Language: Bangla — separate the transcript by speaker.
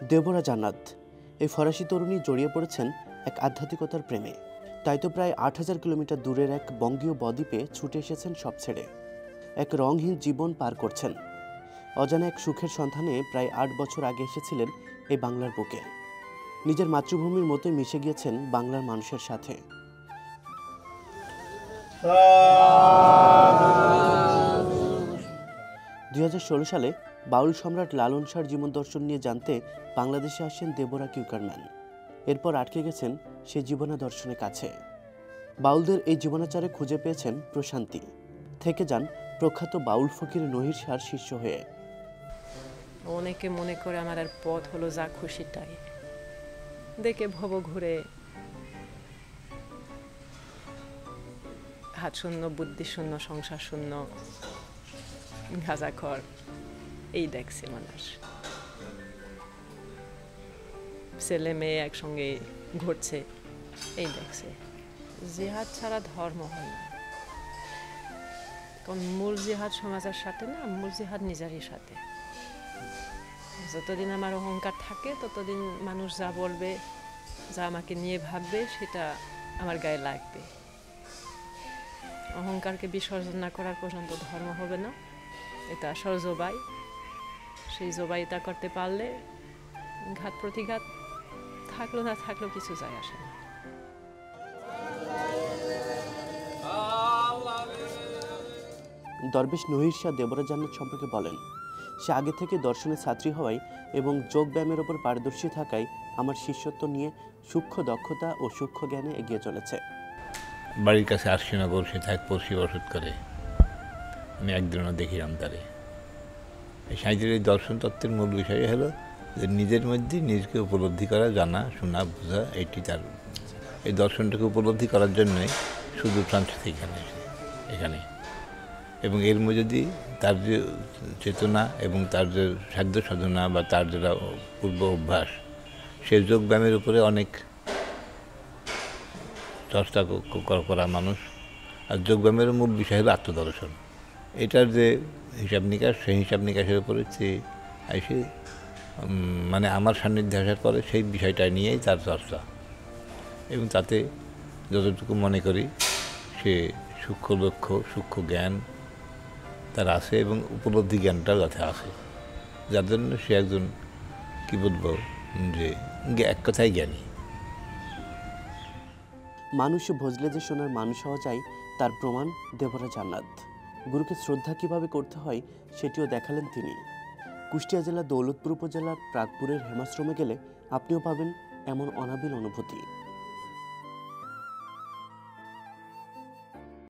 Speaker 1: দেবরা জান্নাত এই ফরাসি তরুণী জড়িয়ে পড়েছেন এক আধ্যাত্মিকতার প্রেমে। তাই তো প্রায় ৮,০০০ কিলোমিটার দূরের এক বঙ্গীয় বদ্বীপে ছুটে এসেছেন সব ছেড়ে। এক রংহীন জীবন পার করছেন। অজানা এক সুখের সন্ধানে প্রায় ৮ বছর আগে এসেছিলেন এই বাংলার বুকে। নিজের মাতৃভূমির মতোই মিশে গিয়েছেন বাংলার মানুষের সাথে। ২০১৬ সালে বাউল সম্রাট লালন শাহর জীবন দর্শন নিয়ে জানতে বাংলাদেশে আসেন দেবরা কিউকারম্যান। এরপর আটকে গেছেন সেই জীবনা দর্শনের কাছে। বাউলদের এই জীবনাচারে খুঁজে পেয়েছেন প্রশান্তি। থেকে যান প্রখ্যাত বাউল ফকির নহির শাহর শিষ্য হয়ে।
Speaker 2: অনেকে মনে করে আমার আর পথ হলো যা খুশি তাই, দেখে ভব ঘুরে হাত শূন্য, বুদ্ধি শূন্য, সংসার শূন্য, গাঁজাখর এই দেখছে মানুষ। ছেলে মেয়ে একসঙ্গে ঘুরছে এই দেখছে। জিহাদ ছাড়া ধর্ম হয় না, কারণ মূল জিহাদ সমাজের সাথে না, মূল জিহাদ নিজেরই সাথে। যতদিন আমার অহংকার থাকে ততদিন মানুষ যা বলবে, যা আমাকে নিয়ে ভাববে, সেটা আমার গায়ে লাগবে। অহংকারকে বিসর্জন না করার পর্যন্ত ধর্ম হবে না। এটা আসল জবাই। সেই জবাইটা করতে পারলে ঘাত প্রতিঘাত থাকলো না থাকলেও কিছু যায় আসে না।
Speaker 1: দরবেশ নহির শাহ দেবরা জান্নাত সম্পর্কে বলেন, সে আগে থেকে দর্শনের ছাত্রী হওয়ায় এবং যোগব্যায়ামের ওপর পারদর্শী থাকায় আমার শিষ্যত্ব নিয়ে সূক্ষ্ম দক্ষতা ও সূক্ষ্ম জ্ঞানে এগিয়ে চলেছে।
Speaker 3: বাড়ির কাছে আশ্বিনগর, সে থাক পড়শি ওষুধ করে। আমি একদিনও দেখিলাম তারে। এই সাঁইতির এই দর্শন তত্ত্বের মূল বিষয় হলো যে নিজের মধ্যে নিজেকে উপলব্ধি করা, জানা, শোনা, বোঝা, এটি তার। এই দর্শনটাকে উপলব্ধি করার জন্যই শুধু ফ্রান্সিস এখানে এবং এর মধ্যে যদি তার যে চেতনা এবং তার যে সাধ্য সাধনা বা তার যেটা পূর্ব অভ্যাস, সে যোগব্যায়ামের উপরে অনেক চর্চা করা মানুষ। আর যোগব্যায়ামের মূল বিষয় হলো আত্মদর্শন। এটার যে হিসাব নিকাশ, সেই হিসাব নিকাশের উপরে এসে মানে আমার সান্নিধ্যে আসার পরে সেই বিষয়টা নিয়েই তার চর্চা, এবং তাতে যতটুকু মনে করি সে সূক্ষ্ম লক্ষ্য, সূক্ষ্ম জ্ঞান তার আছে এবং উপলব্ধি জ্ঞানটাও যাতে আছে, যার জন্য সে একজন কী বলবো যে এক কথায় জ্ঞানী।
Speaker 1: মানুষ ভজলে যে শোনার মানুষ হওয়া যায়, তার প্রমাণ দেবরা জান্নাত। গুরুকে শ্রদ্ধা কিভাবে করতে হয় সেটিও দেখালেন তিনি। কুষ্টিয়া জেলার দৌলতপুর উপজেলার প্রাগপুরের হেমাশ্রমে গেলে আপনিও পাবেন এমন অনাবিল অনুভূতি।